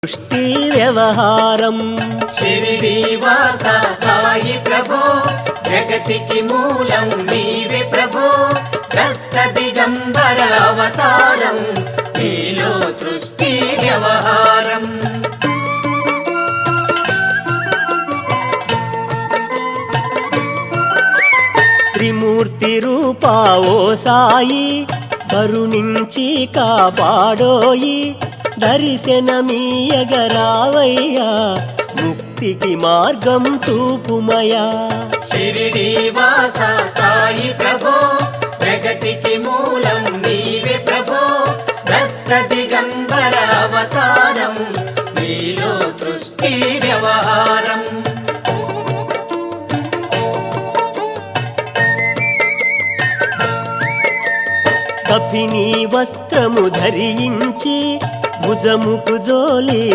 సృష్టి వ్యవహారం షిరిడి వాస సాయి ప్రభో జగతికి మూలం నీవే ప్రభో దత్త దిగంబర అవతారం నీలో సృష్టి వ్యవహారం త్రిమూర్తి రూపా ఓ సాయి కరుణించి కాపాడోయి దర్శనమీయగరావయ్యా ముక్తికి మార్గం చూపుమయా షిరిడి వాస సాయి ప్రభో జగతికి మూలం నీవే ప్రభో దత్త దిగంబర అవతారం నీలో సృష్టి వ్యవహారం కఫినీ వస్త్రము ధరించి భుజముకు జోలి